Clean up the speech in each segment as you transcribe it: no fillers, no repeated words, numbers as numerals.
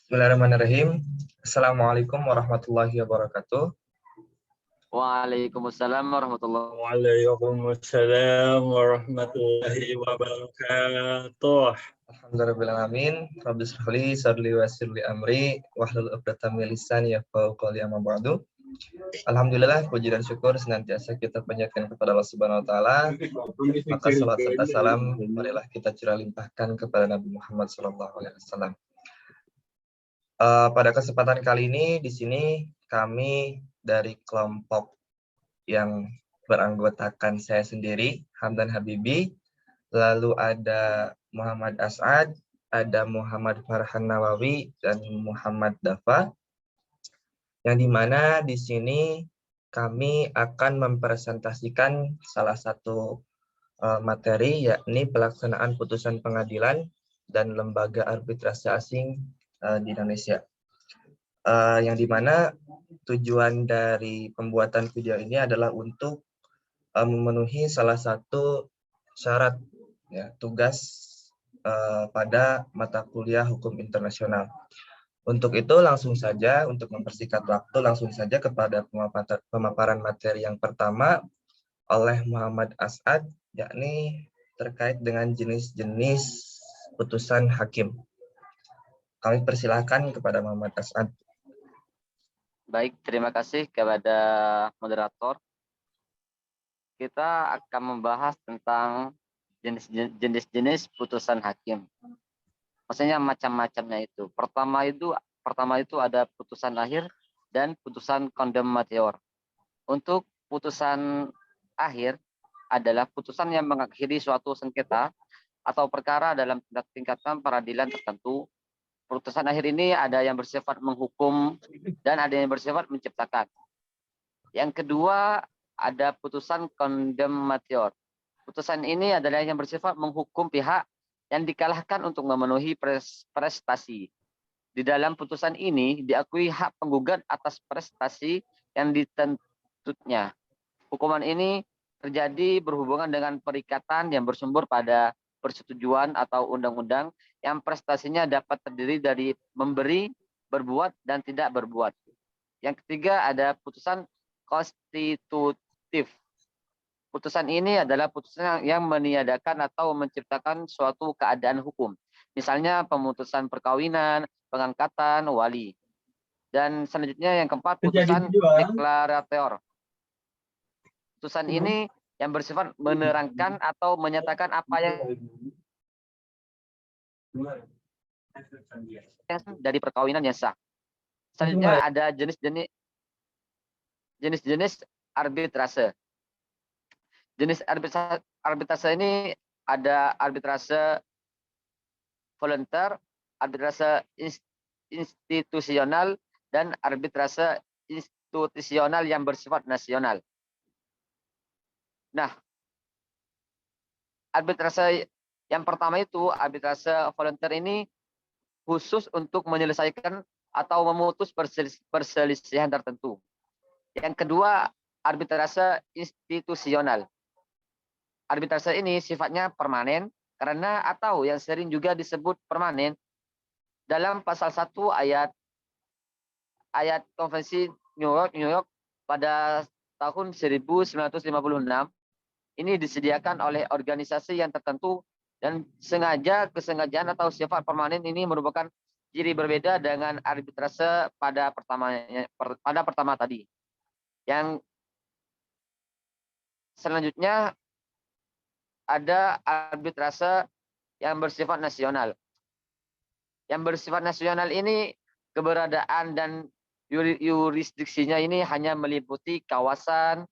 Bismillahirrahmanirrahim. Assalamualaikum warahmatullahi wabarakatuh. Waalaikumsalam warahmatullahi Waalaikumsalam warahmatullahi wabarakatuh. Alhamdulillahirrahmanirrahim. Rabbi shrahli sadri wa yassir li amri wahlul 'uqdatam min lisani yafqahu qawli, amma ba'du. Alhamdulillah, puji dan syukur senantiasa kita panjatkan kepada Allah Subhanahu wa taala. Maka salat serta salam marilah kita curah limpahkan kepada Nabi Muhammad sallallahu alaihi wasallam. Pada kesempatan kali ini di sini kami dari kelompok yang beranggotakan saya sendiri, Hamdan Habibi, lalu ada Muhammad As'ad, ada Muhammad Farhan Nawawi, dan Muhammad Dafa, yang dimana di sini kami akan mempresentasikan salah satu materi, yakni pelaksanaan putusan pengadilan dan lembaga arbitrase asing di Indonesia. Yang dimana tujuan dari pembuatan video ini adalah untuk memenuhi salah satu syarat ya, tugas pada mata kuliah hukum internasional. Untuk itu langsung saja, untuk mempersingkat waktu, langsung saja kepada pemaparan materi yang pertama oleh Muhammad As'ad, yakni terkait dengan jenis-jenis putusan hakim. Kami persilahkan kepada Muhammad As'ad. Baik, terima kasih kepada moderator. Kita akan membahas tentang jenis-jenis putusan hakim. Maksudnya macam-macamnya itu. Pertama itu ada putusan akhir dan putusan condemnator. Untuk putusan akhir adalah putusan yang mengakhiri suatu sengketa atau perkara dalam tingkatan peradilan tertentu. Putusan akhir ini ada yang bersifat menghukum dan ada yang bersifat menciptakan. Yang kedua ada putusan condemnator. Putusan ini adalah yang bersifat menghukum pihak yang dikalahkan untuk memenuhi prestasi. Di dalam putusan ini diakui hak penggugat atas prestasi yang dituntutnya. Hukuman ini terjadi berhubungan dengan perikatan yang bersumber pada persetujuan atau undang-undang yang prestasinya dapat terdiri dari memberi, berbuat, dan tidak berbuat. Yang ketiga ada putusan konstitutif. Putusan ini adalah putusan yang meniadakan atau menciptakan suatu keadaan hukum. Misalnya pemutusan perkawinan, pengangkatan, wali. Dan selanjutnya yang keempat putusan deklarator. Putusan ini yang bersifat menerangkan atau menyatakan apa yang dari perkawinan yang sah. Selanjutnya ada jenis-jenis arbitrase. Jenis arbitrase ini ada arbitrase volunter, arbitrase institusional, dan arbitrase institusional yang bersifat nasional. Nah, arbitrase yang pertama itu, arbitrase volunter ini khusus untuk menyelesaikan atau memutus perselisihan tertentu. Yang kedua, arbitrase institusional. Arbitrase ini sifatnya permanen karena atau yang sering juga disebut permanen dalam pasal 1 ayat Konvensi New York pada tahun 1956. Ini disediakan oleh organisasi yang tertentu dan kesengajaan atau sifat permanen ini merupakan ciri berbeda dengan arbitrase pada pertama tadi. Yang selanjutnya ada arbitrase yang bersifat nasional. Yang bersifat nasional ini keberadaan dan yurisdiksinya ini hanya meliputi kawasan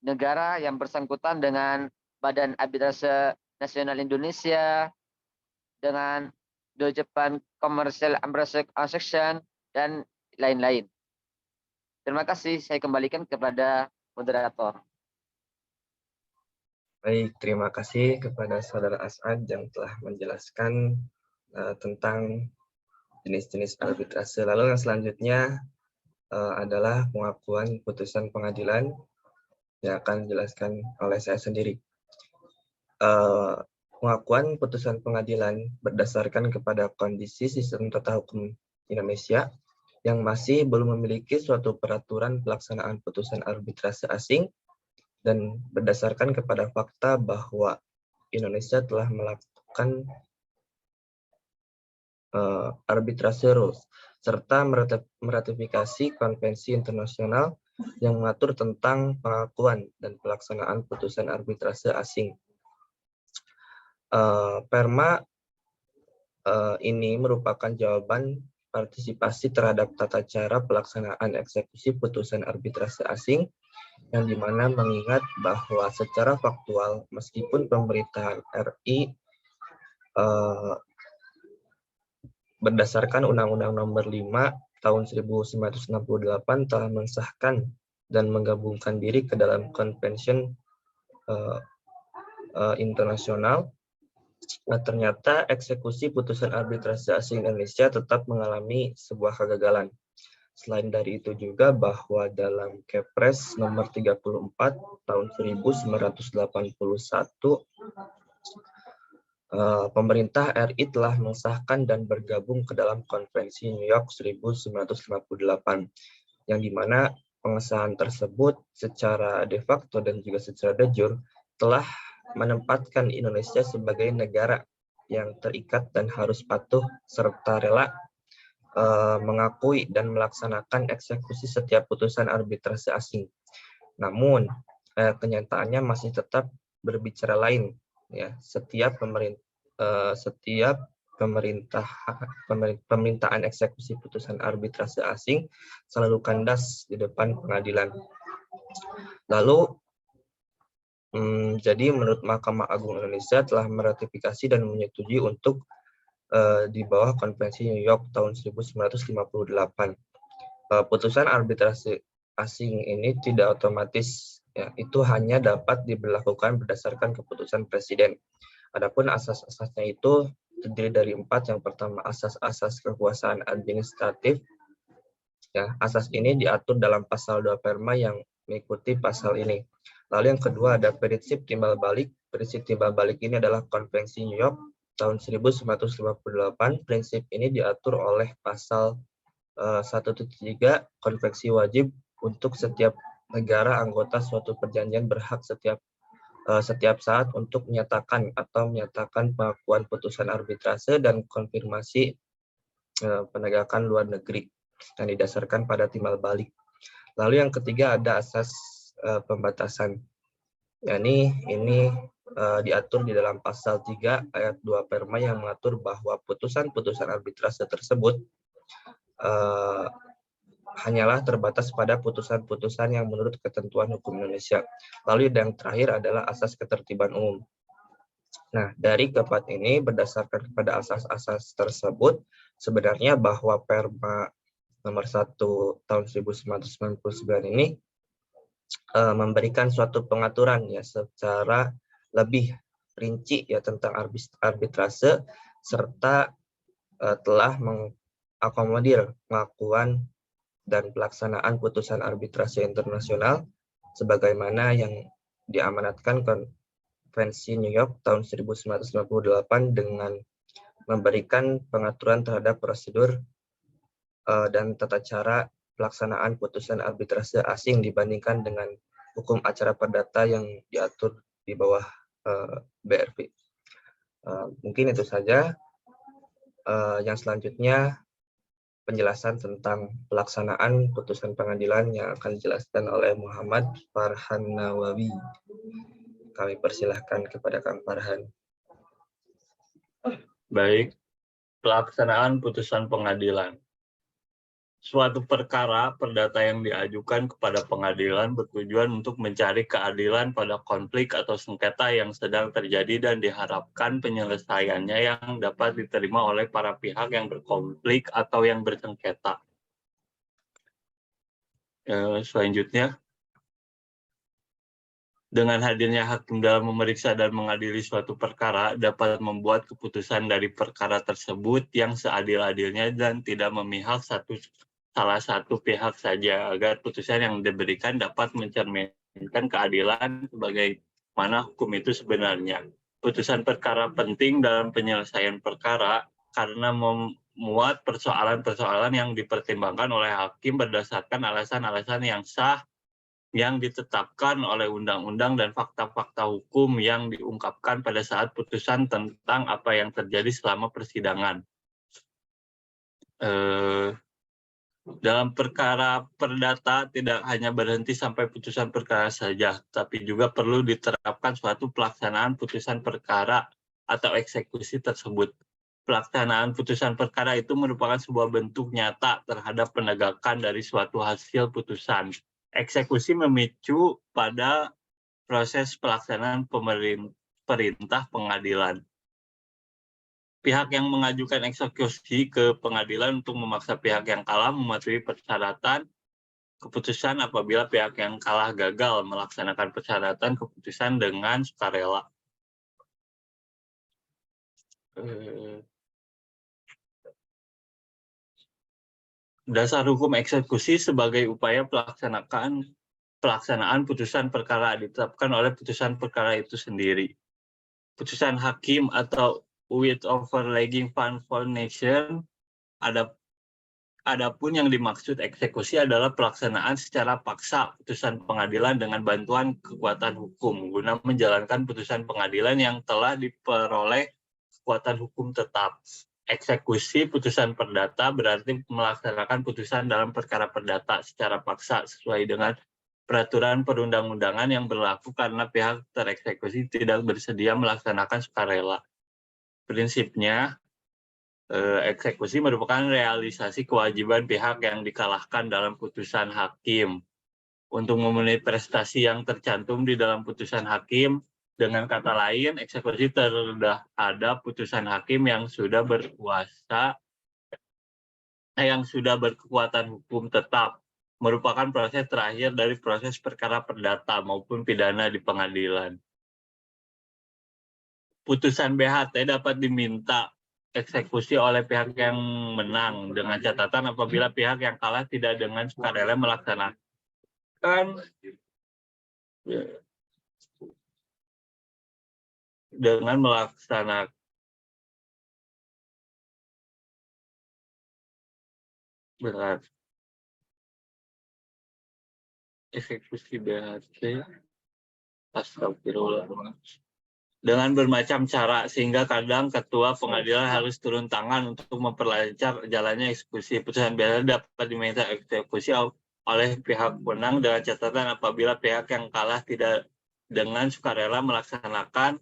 negara yang bersangkutan dengan Badan Arbitrase Nasional Indonesia, dengan The Japan Commercial Arbitrage Association, dan lain-lain. Terima kasih, saya kembalikan kepada moderator. Baik, terima kasih kepada Saudara As'ad yang telah menjelaskan tentang jenis-jenis arbitrase. Lalu yang selanjutnya adalah pengakuan putusan pengadilan yang akan dijelaskan oleh saya sendiri. Pengakuan putusan pengadilan berdasarkan kepada kondisi sistem tata hukum Indonesia yang masih belum memiliki suatu peraturan pelaksanaan putusan arbitrase asing, dan berdasarkan kepada fakta bahwa Indonesia telah melakukan arbitrase rules serta meratifikasi konvensi internasional yang mengatur tentang pengakuan dan pelaksanaan putusan arbitrase asing. Perma ini merupakan jawaban partisipasi terhadap tata cara pelaksanaan eksekusi putusan arbitrase asing, yang dimana mengingat bahwa secara faktual meskipun pemerintahan RI berdasarkan Undang-Undang Nomor 5 Tahun 1968 telah mensahkan dan menggabungkan diri ke dalam Convention internasional, ternyata eksekusi putusan arbitrase asing Indonesia tetap mengalami sebuah kegagalan. Selain dari itu juga bahwa dalam Kepres nomor 34 tahun 1981, pemerintah RI telah mengesahkan dan bergabung ke dalam Konvensi New York 1958, yang dimana pengesahan tersebut secara de facto dan juga secara de jure telah menempatkan Indonesia sebagai negara yang terikat dan harus patuh serta rela mengakui dan melaksanakan eksekusi setiap putusan arbitrase asing. Namun kenyataannya masih tetap berbicara lain. Ya, setiap permintaan eksekusi putusan arbitrase asing selalu kandas di depan pengadilan. Lalu jadi menurut Mahkamah Agung Indonesia telah meratifikasi dan menyetujui untuk di bawah Konvensi New York tahun 1958. Putusan arbitrase asing ini tidak otomatis, ya, itu hanya dapat diberlakukan berdasarkan keputusan Presiden. Adapun asas-asasnya itu terdiri dari 4. Yang pertama, asas-asas kekuasaan administratif. Ya, asas ini diatur dalam pasal 2 Perma yang mengikuti pasal ini. Lalu yang kedua ada prinsip timbal balik. Prinsip timbal balik ini adalah Konvensi New York tahun 1958. Prinsip ini diatur oleh pasal 1.3 Konvensi wajib untuk setiap negara anggota suatu perjanjian berhak setiap saat untuk menyatakan pengakuan putusan arbitrase dan konfirmasi penegakan luar negeri yang didasarkan pada timbal balik. Lalu yang ketiga ada asas pembatasan. Ini diatur di dalam pasal 3 ayat 2 Perma yang mengatur bahwa putusan-putusan arbitrase tersebut hanyalah terbatas pada putusan-putusan yang menurut ketentuan hukum Indonesia. Lalu yang terakhir adalah asas ketertiban umum. Nah, dari keempat ini berdasarkan kepada asas-asas tersebut, sebenarnya bahwa Perma nomor 1 tahun 1999 ini memberikan suatu pengaturan ya secara lebih rinci ya tentang arbitrase, serta telah mengakomodir pengakuan dan pelaksanaan putusan arbitrase internasional sebagaimana yang diamanatkan Konvensi New York tahun 1998 dengan memberikan pengaturan terhadap prosedur dan tata cara pelaksanaan putusan arbitrase asing dibandingkan dengan hukum acara perdata yang diatur di bawah BRV. Mungkin itu saja. Yang selanjutnya penjelasan tentang pelaksanaan putusan pengadilan yang akan dijelaskan oleh Muhammad Farhan Nawawi. Kami persilahkan kepada Kang Farhan. Baik, pelaksanaan putusan pengadilan. Suatu perkara perdata yang diajukan kepada pengadilan bertujuan untuk mencari keadilan pada konflik atau sengketa yang sedang terjadi dan diharapkan penyelesaiannya yang dapat diterima oleh para pihak yang berkonflik atau yang bersengketa. Selanjutnya, dengan hadirnya hakim dalam memeriksa dan mengadili suatu perkara dapat membuat keputusan dari perkara tersebut yang seadil-adilnya dan tidak memihak salah satu pihak saja, agar putusan yang diberikan dapat mencerminkan keadilan sebagaimana hukum itu sebenarnya. Putusan perkara penting dalam penyelesaian perkara karena memuat persoalan-persoalan yang dipertimbangkan oleh hakim berdasarkan alasan-alasan yang sah yang ditetapkan oleh undang-undang dan fakta-fakta hukum yang diungkapkan pada saat putusan tentang apa yang terjadi selama persidangan. Dalam perkara perdata tidak hanya berhenti sampai putusan perkara saja, tapi juga perlu diterapkan suatu pelaksanaan putusan perkara atau eksekusi tersebut. Pelaksanaan putusan perkara itu merupakan sebuah bentuk nyata terhadap penegakan dari suatu hasil putusan. Eksekusi memicu pada proses pelaksanaan perintah pengadilan. Pihak yang mengajukan eksekusi ke pengadilan untuk memaksa pihak yang kalah mematuhi persyaratan keputusan apabila pihak yang kalah gagal melaksanakan persyaratan keputusan dengan sukarela. Dasar hukum eksekusi sebagai upaya pelaksanaan putusan perkara ditetapkan oleh putusan perkara itu sendiri. Putusan hakim atau with overlapping foundation, adapun yang dimaksud eksekusi adalah pelaksanaan secara paksa putusan pengadilan dengan bantuan kekuatan hukum guna menjalankan putusan pengadilan yang telah diperoleh kekuatan hukum tetap. Eksekusi putusan perdata berarti melaksanakan putusan dalam perkara perdata secara paksa sesuai dengan peraturan perundang-undangan yang berlaku karena pihak tereksekusi tidak bersedia melaksanakan sukarela. Prinsipnya, eksekusi merupakan realisasi kewajiban pihak yang dikalahkan dalam putusan hakim untuk memenuhi prestasi yang tercantum di dalam putusan hakim. Dengan kata lain, eksekusi terhadap putusan hakim yang sudah berkekuatan hukum tetap, merupakan proses terakhir dari proses perkara perdata maupun pidana di pengadilan. Putusan BHT dapat diminta eksekusi oleh pihak yang menang dengan catatan apabila pihak yang kalah tidak dengan sukarela melaksanakan berat eksekusi BHT astagfirullah dengan bermacam cara sehingga kadang ketua pengadilan harus turun tangan untuk memperlancar jalannya eksekusi. Putusan BHT dapat diminta eksekusi oleh pihak menang dengan catatan apabila pihak yang kalah tidak dengan sukarela melaksanakan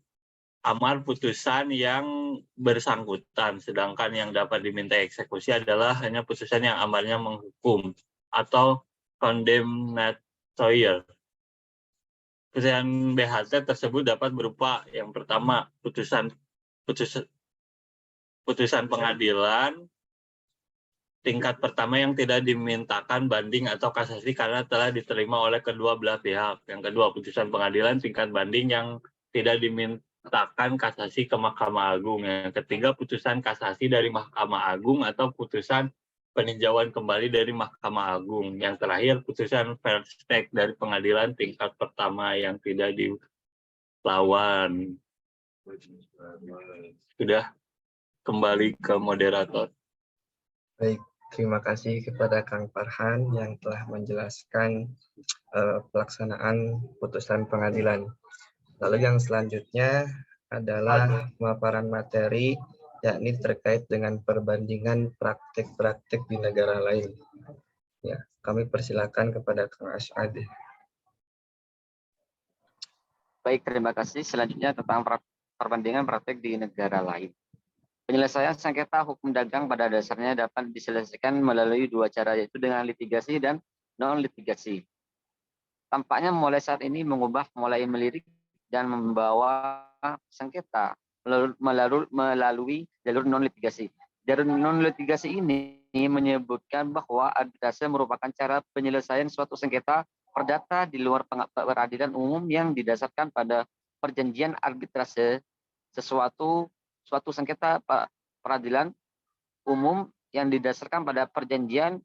amar putusan yang bersangkutan, sedangkan yang dapat diminta eksekusi adalah hanya putusan yang amarnya menghukum atau condemnatory. Putusan BHT tersebut dapat berupa yang pertama putusan pengadilan tingkat pertama yang tidak dimintakan banding atau kasasi karena telah diterima oleh kedua belah pihak. Yang kedua, putusan pengadilan tingkat banding yang tidak dimintakan kasasi ke Mahkamah Agung. Yang ketiga, putusan kasasi dari Mahkamah Agung atau putusan peninjauan kembali dari Mahkamah Agung. Yang terakhir, putusan first take dari pengadilan tingkat pertama yang tidak dilawan. Sudah, kembali ke moderator. Baik, terima kasih kepada Kang Farhan yang telah menjelaskan pelaksanaan putusan pengadilan. Lalu yang selanjutnya adalah pemaparan materi, yakni terkait dengan perbandingan praktik-praktik di negara lain. Ya, kami persilakan kepada Kang Asy'ad. Baik, terima kasih. Selanjutnya tentang perbandingan praktik di negara lain. Penyelesaian sengketa hukum dagang pada dasarnya dapat diselesaikan melalui dua cara, yaitu dengan litigasi dan non-litigasi. Tampaknya mulai saat ini mulai melirik dan membawa sengketa melalui jalur non-litigasi. Jalur non-litigasi ini menyebutkan bahwa arbitrase merupakan cara penyelesaian suatu sengketa perdata di luar peradilan umum yang didasarkan pada perjanjian arbitrase suatu sengketa peradilan umum yang didasarkan pada perjanjian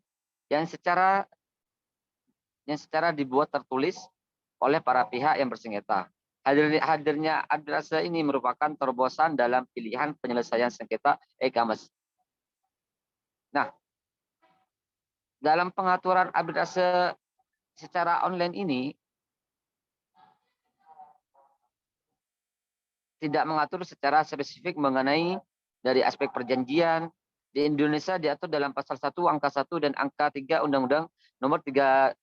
yang secara dibuat tertulis oleh para pihak yang bersengketa. Hadirnya arbitrase ini merupakan terobosan dalam pilihan penyelesaian sengketa e-commerce. Nah, dalam pengaturan arbitrase secara online ini tidak mengatur secara spesifik mengenai dari aspek perjanjian. Di Indonesia diatur dalam pasal 1 angka 1 dan angka 3 Undang-Undang nomor 39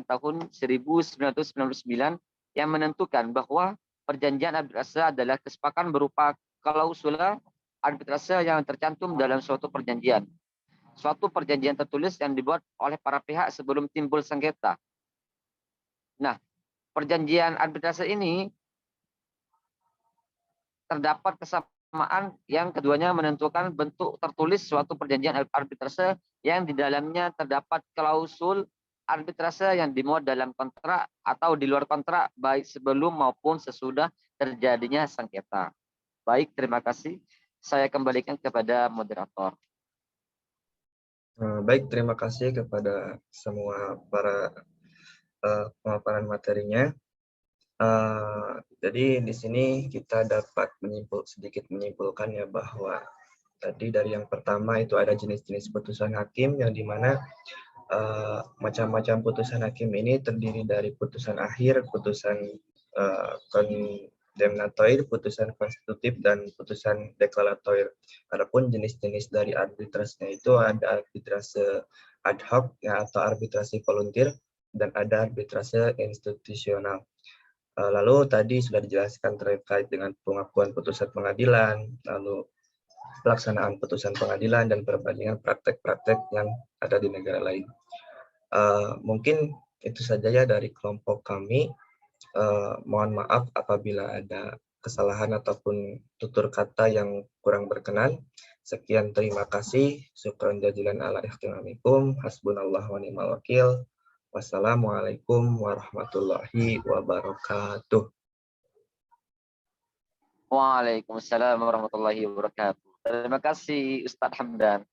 tahun 1999 yang menentukan bahwa perjanjian arbitrase adalah kesepakatan berupa klausula arbitrase yang tercantum dalam suatu perjanjian. Suatu perjanjian tertulis yang dibuat oleh para pihak sebelum timbul sengketa. Nah, perjanjian arbitrase ini terdapat kesamaan yang keduanya menentukan bentuk tertulis suatu perjanjian arbitrase yang di dalamnya terdapat klausul arbitrase yang dimuat dalam kontrak atau di luar kontrak baik sebelum maupun sesudah terjadinya sengketa. Baik, terima kasih. Saya kembalikan kepada moderator. Baik, terima kasih kepada semua para pemaparan materinya. Jadi di sini kita dapat sedikit menyimpulkan ya bahwa tadi dari yang pertama itu ada jenis-jenis putusan hakim yang dimana macam-macam putusan hakim ini terdiri dari putusan akhir, putusan kondemnatoir, putusan konstitutif, dan putusan deklaratoir. Adapun jenis-jenis dari arbitrasenya itu ada arbitrase ad hoc ya, atau arbitrasi volunteer, dan ada arbitrase institusional. Lalu tadi sudah dijelaskan terkait dengan pengakuan putusan pengadilan, lalu pelaksanaan putusan pengadilan, dan perbandingan praktek-praktek yang ada di negara lain. Mungkin itu saja ya dari kelompok kami. Mohon maaf apabila ada kesalahan ataupun tutur kata yang kurang berkenan. Sekian, terima kasih. Syukran jazilan ala ihtimamikum. Hasbunallah wa ni'mal wakil. Wassalamualaikum warahmatullahi wabarakatuh. Waalaikumsalam warahmatullahi wabarakatuh. Terima kasih Ustadz Hamdan.